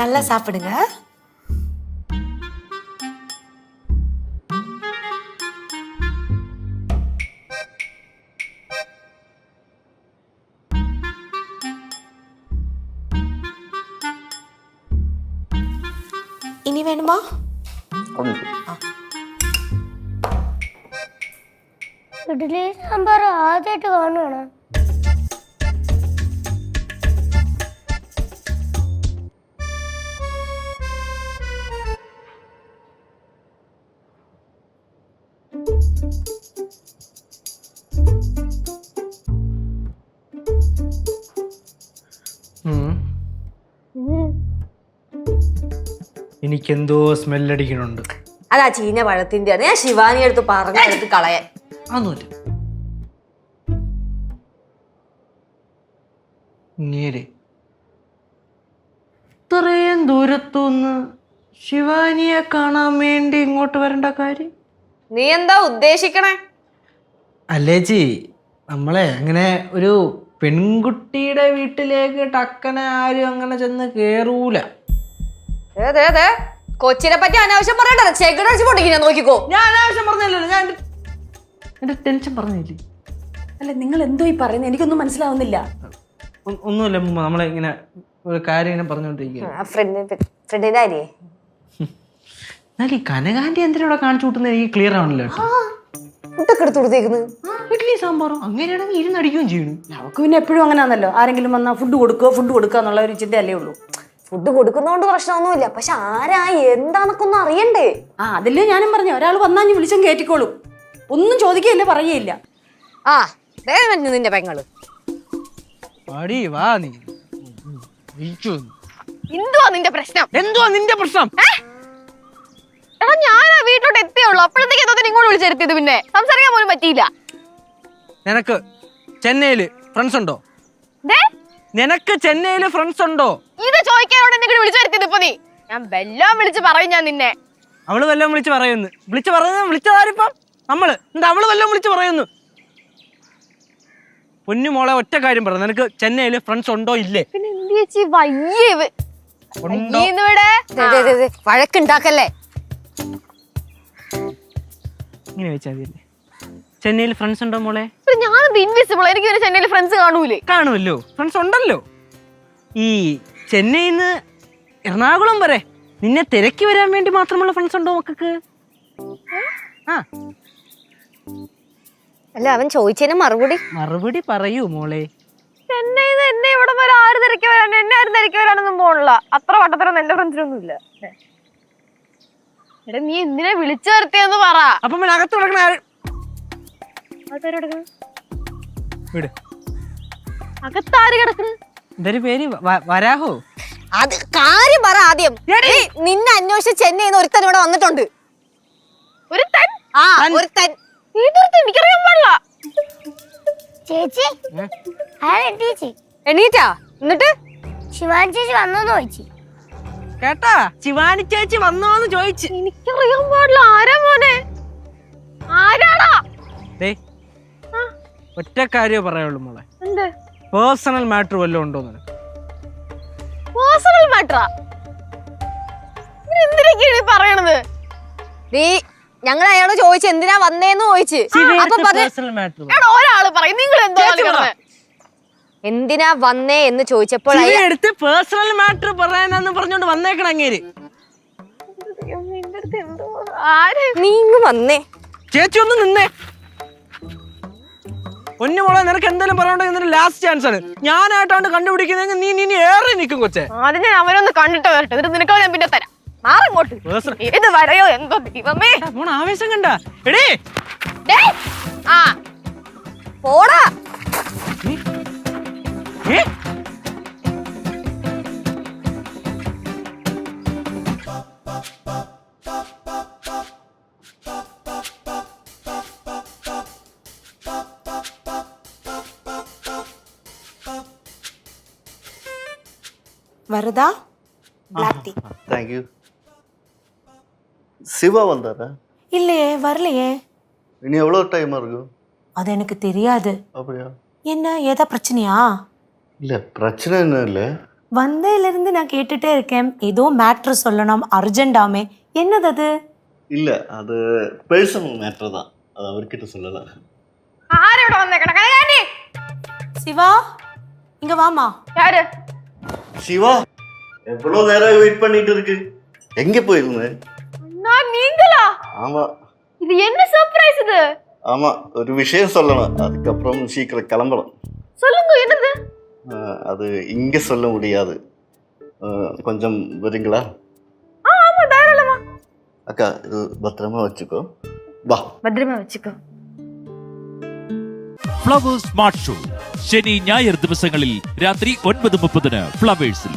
நல்லா சாப்பிடுங்க. ഇനി വേണമോ? ഇഡ്ഡലി സാമ്പാർ ആദ്യമായിട്ട് കാണുവാണ്. എനിക്കെന്തോ സ്മെല്ലടിക്കണുണ്ട്. അതാ ചീഞ്ഞ പഴത്തിന്റെ ഞാൻ ശിവാനി അടുത്ത് പറഞ്ഞെടുത്ത് കളയാൻ. അതൊന്നുമില്ല. ഇങ്ങേര് ഇത്രയും ദൂരത്തുനിന്ന് ശിവാനിയെ കാണാൻ വേണ്ടി ഇങ്ങോട്ട് വരേണ്ട കാര്യം? നീ എന്താ ഉദ്ദേശിക്കണേ? അല്ലേച്ചി, നമ്മളെ അങ്ങനെ ഒരു പെൺകുട്ടിയുടെ വീട്ടിലേക്ക് ടക്കനെ ആരും അങ്ങനെ ചെന്ന് കേറൂല. കൊച്ചിനെ പറ്റി അനാവശ്യം പറയണ്ട. ചെകിടടിച്ച് പൊട്ടിക്കുന്ന നോക്കിക്കോ. ഞാൻ അനാവശ്യം പറഞ്ഞല്ലോ, ഞാൻ എന്റെ ടെൻഷൻ പറഞ്ഞില്ലേ. അല്ല, നിങ്ങൾ എന്തോ ഈ പറയുന്നത്? എനിക്കൊന്നും മനസ്സിലാവുന്നില്ല. ഒന്നുമില്ല മുമ്പ് നമ്മളെ ഇങ്ങനെ ഒരു കാര്യം ഇങ്ങനെ പറഞ്ഞോണ്ടിരിക്കുക. ഫ്രണ്ടിന്റെ കാര്യേ എന്നാൽ ഈ കനകാന്റി എന്തിനാ കാണിച്ചു കൂട്ടുന്നത് എനിക്ക് ക്ലിയർ ആവണല്ലോ. ഫുഡൊക്കെ എടുത്ത് കൊടുത്തേക്കുന്നത് ഇഡ്ഡലി സാമ്പാറോ അങ്ങനെയാണെങ്കിൽ ഇരുന്നടിക്കുകയും ചെയ്യണം. നമുക്ക് പിന്നെ എപ്പോഴും അങ്ങനെയാണല്ലോ, ആരെങ്കിലും വന്നാൽ ഫുഡ് കൊടുക്കുക എന്നുള്ള ഒരു ചിന്തയല്ലേ ഉള്ളൂ. ഫുഡ് കൊടുക്കുന്നോണ്ട് പ്രശ്നമൊന്നുമില്ല. പക്ഷെ ആരാ എന്താന്നൊക്കെ ഒന്നും അറിയണ്ടേ? അതല്ലേ ഞാനും പറഞ്ഞു, ഒരാൾ വന്നാൽ ഞാൻ വിളിച്ചും കയറ്റിക്കോളും, ഒന്നും ചോദിക്കുകയില്ല പറയുകയില്ല. ആ നിന്റെ പെങ്ങള് വാ നീ. എന്തുവാ നിന്റെ പ്രശ്നം? എന്തുവാ നിന്റെ പ്രശ്നം? എടാ ഞാനാ വീട്ടിലോട്ട് എത്തിയുള്ളൂ, അപ്പോഴത്തേക്ക് എന്തോ ഇങ്ങോട്ട് വിളിച്ചെടുത്തിയത്. പിന്നെ സംസാരിക്കാൻ പോലും പറ്റിയില്ല. നിനക്ക് ചെന്നൈയില് ഫ്രണ്ട്സ് ഉണ്ടോ? നിനക്ക് ചെന്നൈയില് ഫ്രണ്ട്സ് ഉണ്ടോ? ഇത് ചോദിക്കാനോട് എന്നെ വിളിച്ചു വരുത്തിയത്. ഇപ്പൊ നീ ഞാൻ വെല്ലോം വിളിച്ച് പറയും ഞാൻ നിന്നെ. അവള് വല്ലതും വിളിച്ചതാരിപ്പം നമ്മള് എന്താ? അവള് വല്ലതും വിളിച്ച് പറയുന്നു. പൊന്നു മോളെ, ഒറ്റ കാര്യം പറ, നിനക്ക് ചെന്നൈയില് ഫ്രണ്ട്സ് ഉണ്ടോ ഇല്ലേ? വഴക്കുണ്ടാക്കല്ലേ. ഇങ്ങനെ വെച്ചാൽ മതിയല്ലേ? ചെന്നൈയിൽ ഫ്രണ്ട്സ് ഉണ്ടോ മോളെ? ഞാനത് ഇൻവിസിബിൾ. എനിക്ക് പിന്നെ ചെന്നൈയിൽ ഫ്രണ്ട്സ് കാണുമല്ലോ, ഫ്രണ്ട്സ് ഉണ്ടല്ലോ. ഈ ചെന്നൈന്ന് എറണാകുളം വരെ നിന്നെ തിരക്കി വരാൻ വേണ്ടി മാത്രമുള്ള ഫ്രണ്ട്സ് ഉണ്ടോ മക്കൾക്ക്? അല്ല, അവൻ ചോദിച്ചതിന് മറുപടി പറയൂ മോളെ. ചെന്നൈന്ന് എന്നെ ഇവിടെ വരെ ആര് തിരക്കി വരാൻ? എന്നെ ആരും തിരക്കി വരാനൊന്നും പോണില്ല. അത്ര വട്ടത്തരം എന്റെ ഫ്രണ്ട്സിനൊന്നും ഇല്ല. എടാ നീ എന്തിനാ വിളിച്ചു വരുത്തിയെന്ന് പറ. അപ്പൊ പിന്നെ അകത്ത് കിടക്കണ അകത്താര് കിടക്കണ്? ഇതൊരു പേര് വരാഹോ? അത് കാര്യം പറ ആദ്യം. നിന്നെ അന്വേഷിച്ച് ചെന്നൈന്ന് ഒരുത്തൻ ഇവിടെ വന്നിട്ടുണ്ട്. ഒരുത്തൻ? എനിക്കറിയാൻ പാടില്ല. ചേച്ചി എണീറ്റാ? എന്നിട്ട് ശിവാനി ചേച്ചി വന്നോന്ന് ചോദിച്ചു. കേട്ടാ, ശിവാനി ചേച്ചി വന്നോന്ന് ചോദിച്ചു. എനിക്കറിയാൻ പാടില്ല. ആരാ മോനെ? ആരാടാ? ഒറ്റ കാര്യമേ പറയുള്ളൂ മോളെ. എന്ത് പേഴ്സണൽ മാറ്റർ വല്ലതും ഉണ്ടോ? പേഴ്സണൽ മാറ്ററാ? എന്തിനൊക്കെയാണ് പറയണത്? നീ ഞങ്ങൾ അയാളോട് ചോദിച്ചു എന്തിനാ വന്നേന്ന് ചോദിച്ചു. ഒരാള് പറയും നിങ്ങൾ എന്തോ എന്തിനാ വന്നേ എന്ന് ചോദിച്ചപ്പോൾ പേഴ്സണൽ മാറ്റർ പറയാനാന്ന് പറഞ്ഞോണ്ട് വന്നേക്കണ അങ്ങേര്. നീ ഇങ്ങ് വന്നേ. ചേച്ചി ഒന്ന് നിന്നേ. പൊന്നു മോളെ, നിനക്ക് എന്തെങ്കിലും പറയണ്ടെങ്കിൽ ലാസ്റ്റ് ചാൻസ് ആണ്. ഞാനായിട്ടാണ് കണ്ടുപിടിക്കുന്നതെങ്കിൽ നീ ഏറെ നിൽക്കും കൊച്ചെ. അതിന് അവനൊന്ന് കണ്ടിട്ട് വരട്ടെ, എന്നിട്ട് നിനക്ക് ഞാൻ പിന്നെ തരാം. മാറിങ്ങോട്ട്. ഇത് വരയോ എന്തോ ദൈവമേ. ആവേശം കണ്ട എടേ. പോടാ. வருதா black tea? Thank you. Siva வந்தாரா? இல்லையே, வரலையே. இனி எவ்வளோ டைம் இருக்கும்? அது எனக்கு தெரியாது. அப்படியா? என்ன ஏதா பிரச்சனையா? இல்லை, பிரச்சனை என்ன இல்லை. வந்ததுலேருந்து நான் கேட்டுட்டே இருக்கேன், ஏதோ மேட்ரு சொல்லணும் அர்ஜென்டாமே. என்னது அது? இல்ல அது பேர்சனல் மேட்டர் தான், அது அவர்கிட்ட சொல்லலாம். ആരോടെ വന്നേക്കണ കനകാന്റി சிவா, இங்க வாமா. யாரு சிவா, எவ்வளவு நேரம் வெயிட் பண்ணிட்டு இருக்கு, எங்க போயிருந்தேன்? நான் நீங்களா? ஆமா இது என்ன சர்ப்ரைஸ் இது? ஆமா, ஒரு விஷயம் சொல்லணும், அதுக்கப்புறம் சீக்கிரம் கிளம்பலாம். சொல்லுங்க என்னது? அது இங்க சொல்ல முடியாது, கொஞ்சம் வரீங்களா? ஆமா தாராளமா. அக்கா இது பத்திரமா வச்சுக்கோ, வா. ഭദ്രമാ വെച്ചിക്കോ. ഫ്ലവേഴ്സ് സ്മാർട്ട് ഷോ ശനി ഞായർ ദിവസങ്ങളിൽ രാത്രി 9:30 ഫ്ലവേഴ്സിൽ.